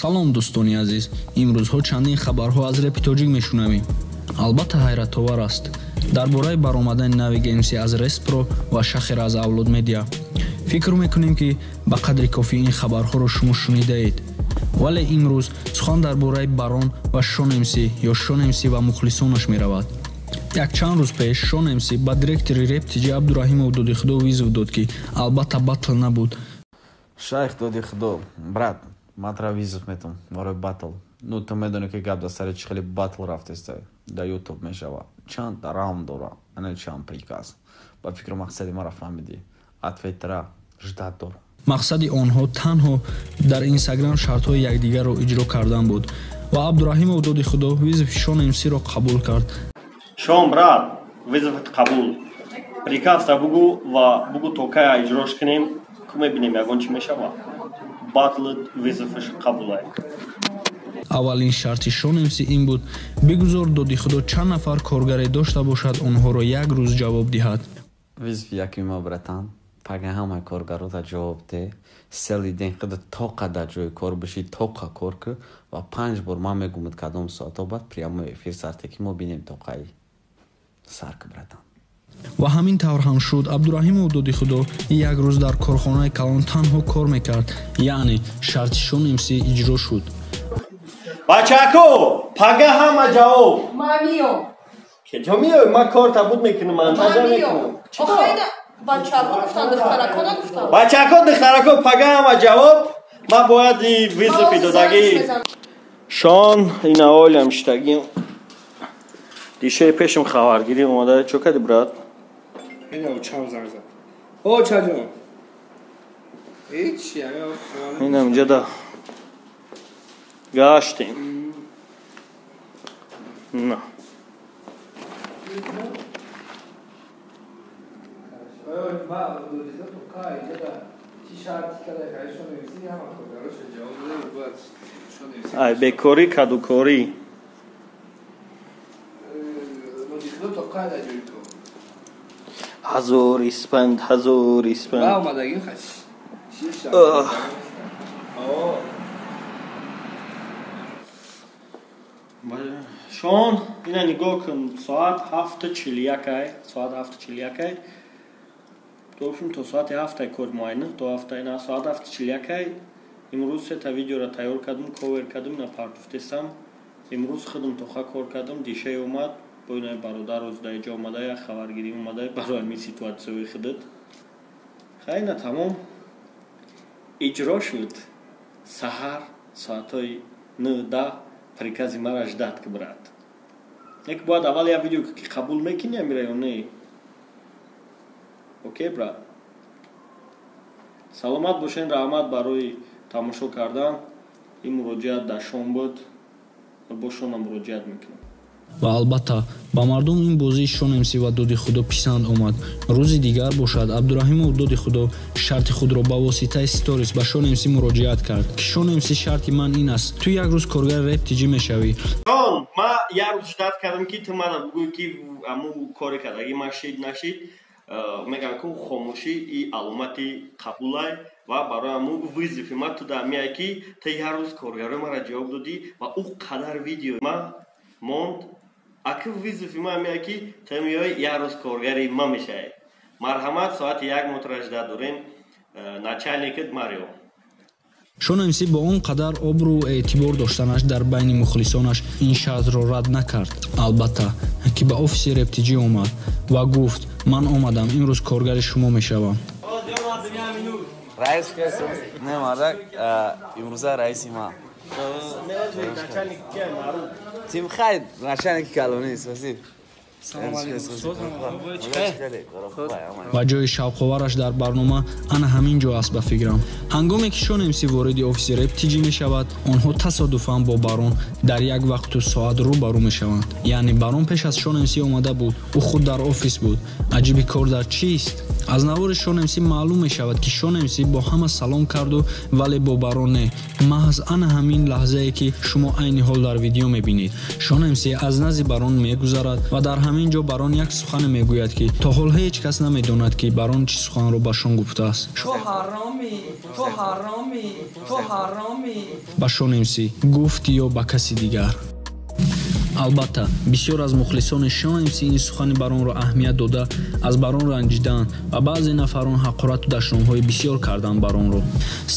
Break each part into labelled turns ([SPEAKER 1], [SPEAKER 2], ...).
[SPEAKER 1] салом дӯстони азиз, имрӯзҳо чандин хабарҳо аз репи тоҷик мешунавем. албатта ҳайратовар аст дар бораи баромадани нави геймси аз Респро ва Шахер аз Авлод Медиа. фикр мекунем ки ба қадри кофӣ ин хабарҳоро шумо шунидаед. вале имрӯз сухан дар бораи Барон ва Шон МС ё Шон МС ва мухлисонаш меравад. якчанд рӯз пеш Шон МС ба директори реп Тиҷи Абдурахимов Додихудо визов дод ки албатта батл набуд.
[SPEAKER 2] Шайх Додихудо, брат, матра визов метам барои батл. Ну ту медони ки гап дар сари чӣ хеле батл рафтеста дар ютуб мешава. Чанд раунд дора, ана чанд приказ. Ба фикр мақсади мара фаҳмидӣ. Ответра ждат дор.
[SPEAKER 1] мақсади онҳо танҳо дар Инстаграм шартҳои якдигарро иҷро кардан буд ва Абдурахимов Додихудо визови Шон МС-ро қабул кард.
[SPEAKER 3] Шон брат, визоват қабул. Приказта бугу ва бугу то кая иҷрош кунем, ку мебинем ягон чӣ мешава. Батлит визоваш қабулай.
[SPEAKER 1] аввалин шарти Шон МС ин буд бигузор Додихудо чанд нафар коргаре дошта бошад онҳоро як рӯз ҷавоб диҳад.
[SPEAKER 2] Визови яки ма братан, пага ҳамаи коргарота ҷавоб де. Сели ден қада тоқа дар ҷои кор биши, тоқа кор ку ва 5 бор ман мегӯмад кадом соато баъд прямо эфир сарте ки мо бинем тоқаи сарк братан.
[SPEAKER 1] ва ҳамин тавр ҳам шуд. Абдурахимов Додихудо як рӯз дар корхонаи калон танҳо кор мекард, яъне шарти Шон МС иҷро шуд.
[SPEAKER 3] Бачако, пага ҳама ҷавоб.
[SPEAKER 4] Мамиё.
[SPEAKER 3] Ке ҷо миёй, ман кор табуд мекунам, монтажа мекунам.
[SPEAKER 4] Охайда бачако гуфтан, духтарако нагуфтан.
[SPEAKER 3] Бачако, духтарако, пага ҳама ҷавоб. Ман бояд визови додагӣ. Шон, ина олям штагим. Дишаи пешим хабаргирӣ омада. Чо кади брат?
[SPEAKER 5] Ина чам зарза. О, чаҷон. Ҳеч, яна.
[SPEAKER 3] Инам ҷада. Гаштем. На. Ай, бекорӣ, кадукорӣ. ҳазор испанд.
[SPEAKER 5] Ба омадагим хаш.
[SPEAKER 3] Шон, ина нигоҳ кун, соат 7:41. Дошум то соати 7 кор муайна, то 7 ина соат 7:41. Имрӯз сета видеоро тайёр кардам, ковер кардам, на партуфтесам. Имрӯз худам тоха кор кардам, дишаи омад, бо ина бародар оз дар ҷо омада, як хабаргирӣ омада барои ҳамин ситуатсияи худат. Хайна тамом иҷро шуд. Саҳар соатҳои 9-10 прикази мара ждат ки брат. Як бояд аввал як видео ки қабул мекунӣ амира ё не? Окей брат. Саломат бошен, раҳмат барои тамошо кардан. Ин муроҷиат дар Шон буд. Бо Шонам муроҷиат мекунам.
[SPEAKER 1] ва албатта ба мардум ин бозии Шон МС ва Додихудо писанд омад. рӯзи дигар бошад Абдурахимов Додихудо шарти худро ба воситаи сторис ба Шон МС муроҷиат кард ки Шон МС шарти ман ин аст, ту як рӯз коргари реп Тиҷӣ мешавӣ.
[SPEAKER 3] Шон, ман як рӯз ждат кардам ки ту мана бугӯй ки аму коре кард, аги ман шид нашид мегам ку хомӯшӣ и аломати қабулай ва барои аму визови ман ту дар меай ки ту як рӯз коргари мара ҷавоб додӣ ва ӯ қадар видео ман монд. Аки визови ман меай ки ту меои як рӯз коргари ман мешавӣ. Марҳамат, соати 1 мотра ждат дорем. начальникат Марио.
[SPEAKER 1] Шон МС бо он қадар обру эътибор доштанаш дар байни мухлисонаш ин шартро рад накард. Албатта ки ба офиси реп Тиҷӣ омад ва гуфт ман омадам, имрӯз коргари шумо мешавам.
[SPEAKER 2] Раис кеса? Не, мардак, имрӯза раиси ма. Тим хайр, начальники калони, спасибо.
[SPEAKER 1] ва ҷои шавқовараш дар барнома ана ҳамин ҷо аст ба фикрам. ҳангоме ки Шон МС вориди офиси реп Тиҷӣ мешавад, онҳо тасодуфан бо Барон дар як вақту соат рӯбарӯ мешаванд. яъне Барон пеш аз Шон МС омада буд, ӯ худ дар офис буд. аҷиби кор дар чист? аз навори Шон МС маълум мешавад ки Шон МС бо ҳама салом карду, вале бо Барон не. маҳз ана ҳамин лаҳзае ки шумо айни ҳол дар видео мебинед. Шон МС аз назди Барон мегузарад ва дар ҳамин ҷо барон як сухане мегӯяд ки то ҳол ҳеҷ кас намедонад ки барон чӣ суханро ба шон гуфтааст. ба Шон МС гуфт ё ба каси дигар? албатта бисёр аз мухлисони Шон МС ин сухани баронро аҳамият дода аз барон ранҷиданд ва баъзе нафарон ҳақорату дашномҳои бисёр карданд баронро.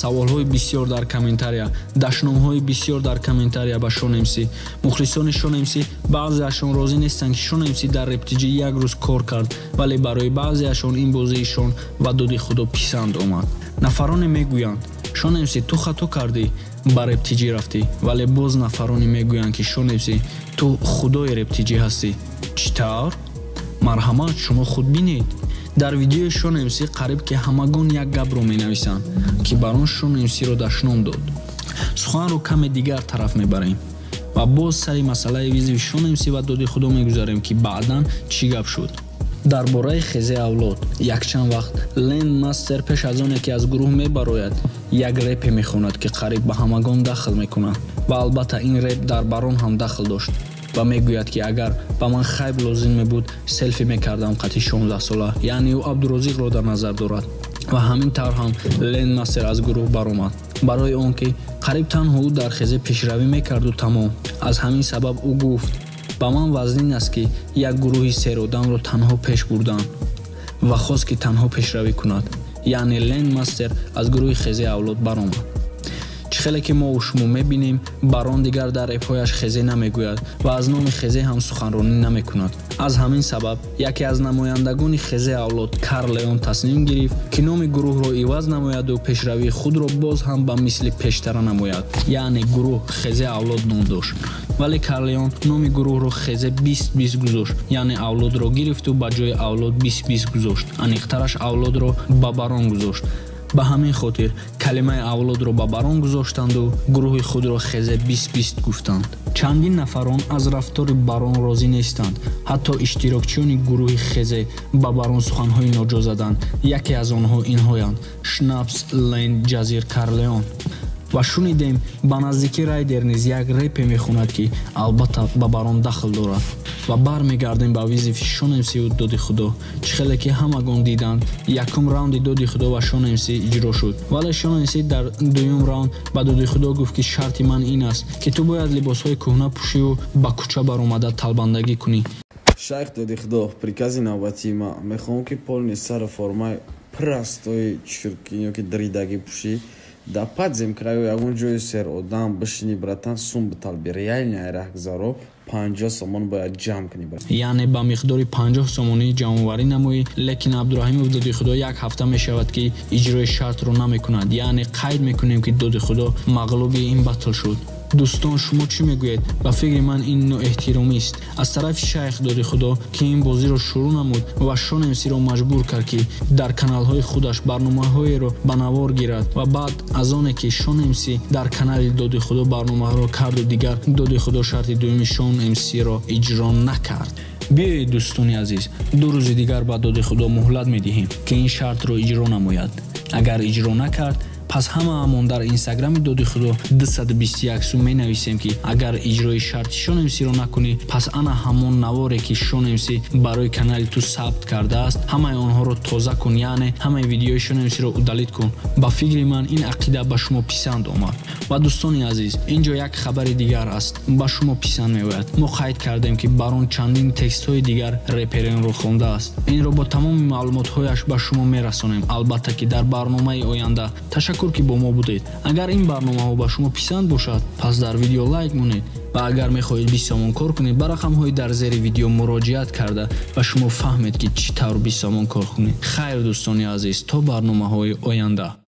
[SPEAKER 1] Саволҳои бисёр дар комментария, дашномҳои бисёр дар комментария ба Шон МС. Мухлисони Шон МС баъзеашон розӣ нестанд ки Шон МС дар рептиҷӣ як рӯз кор кард, вале барои баъзеашон ин бозии Шон ва доди худо писанд омад. Нафароне мегӯянд Шон МС ту хато кардӣ, ба рептиҷӣ рафтӣ, вале боз нафароне мегӯянд ки Шон МС ту худои рептиҷӣ ҳастӣ. Чӣ тавр? Марҳамат, шумо худ бинед. Дар видеои Шон МС қариб ки ҳамагон як гапро менависанд ки барон Шон МС-ро дашном дод. Суханро каме дигар тараф мебарем ва боз сари масъалаи визви Шон МС ва доди худо мегузарем ки баъдан чӣ гап шуд. дар бораи хезе авлод якчанд вақт Лен Мастер пеш аз оне ки аз гурӯҳ мебарояд як репе мехонад ки қариб ба ҳамагон дахл мекунад ва албатта ин реп дар барон ҳам дахл дошт ва мегӯяд ки агар ба ман хайб лозим мебуд селфи мекардам қадди 16 сола, яъне ӯ Абдурозиқро дар назар дорад ва ҳамин тавр ҳам Лен Мастер аз гурӯҳ баромад барои он ки қариб танҳо ӯ дар хезе пешравӣ мекарду тамом. Аз ҳамин сабаб ӯ гуфт ба ман вазнин аст ки як гурӯҳи серодамро танҳо пеш бурданд ва хост ки танҳо пешравӣ кунад, яъне Лен Мастер аз гурӯҳи хезе авлод баромад. чӣ хеле ки мо шумо мебинем барон дигар дар репҳояш хезе намегӯяд ва аз номи хезе ҳам суханронӣ намекунад. Аз ҳамин сабаб яке аз намояндагони хезе авлод Карл Леон тасмим гирифт ки номи гурӯҳро иваз намояду пешравии худро боз ҳам ба мисли пештара намояд, яъне гурӯҳ хезе авлод ном дошт. Вале Карл Леон номи гурӯҳро хезе 2020 гузошт, яъне авлодро гирифту ба ҷои авлод 2020 гузошт, аниқтараш авлодро ба барон гузошт. ба ҳамин хотир калимаи авлодро ба барон гузоштанду гурӯҳи худро хезе 2020 гуфтанд. Чандин нафарон аз рафтори барон розӣ нестанд. Ҳатто иштирокчиёни гурӯҳи хезе ба барон суханҳои ноҷо заданд. Яке аз онҳо инҳоянд: Шнапс, Лен, Ҷазир, Карл Леон. ва шунидем ба наздикӣ Райдер низ як репе мехонад ки албатта ба барон дахл дорад. ва бармегардем ба визифи Шон МС-ю доди худо. чӣ хеле ки ҳамагон диданд якум раунди доди худо ва Шон МС иҷро шуд, вале Шон МС дар дуюм раунд ба доди худо гуфт ки шарти ман ин аст ки ту бояд либосҳои кӯҳна пӯшиву ба кӯча баромада талбандагӣ кунӣ.
[SPEAKER 2] Шайх доди худо, прикази навбатии ма мехоҳам ки полни сари формаи прастои чуркиё ки дридагӣ пӯшӣ да падзем краю ягон ҷои сер одам бишини братан сум биталби реальни айрахгзаро 50 сомон бояд ҷамъ кунӣ,
[SPEAKER 1] яъне ба миқдори 50 сомонӣ ҷамъоварӣ намоӣ. Лекин Абдураҳимов доди худо як ҳафта мешавад ки иҷрои шартро намекунад, яъне қайд мекунем ки доди худо мағлуби ин батл шуд. дӯстон, шумо чӣ мегӯед? Ба фикри ман ин ноэҳтиромист аз тарафи шайх доди худо ки ин бозиро шурӯъ намуд ва Шон МС-ро маҷбур кард ки дар каналҳои худаш барномаҳоеро ба навор гирад ва баъд аз оне ки Шон МС дар канали доди худо барномаҳоро карду дигар доди худо шарти дуюми Шон МС-ро иҷро накард. биёед дӯстони азиз, 2 рӯзи дигар ба доди худо муҳлат медиҳем ки ин шартро иҷро намояд. агар иҷро накард, пас ҳамаамон дар инстаграми доди худо 221 сум менависем ки агар иҷрои шарти Шон МС-ро накунӣ, пас ана ҳамон наворе ки Шон МС барои канали ту сабт кардааст, ҳамаи онҳоро тоза кун, яъне ҳамаи видеои Шон МС-ро удалит кун. ба фикри ман ин ақида ба шумо писанд омад. ва дӯстони азиз, ин ҷо як хабари дигар аст, ба шумо писанд меояд. мо қайд кардем ки барон чандин текстҳои дигар реперенро хондааст. инро бо тамоми маълумотҳояш ба шумо мерасонем, албатта ки дар барномаи оянда. ташаккур ки бо мо будед. агар ин барномаҳо ба шумо писанд бошад, пас дар видео лайк монед ва агар мехоҳед бисомон кор кунед, ба рақамҳои дар зери видео муроҷиат карда ва шумо фаҳмед ки чӣ тавр бисомон кор кунед. хайр дӯстони азиз, то барномаҳои оянда.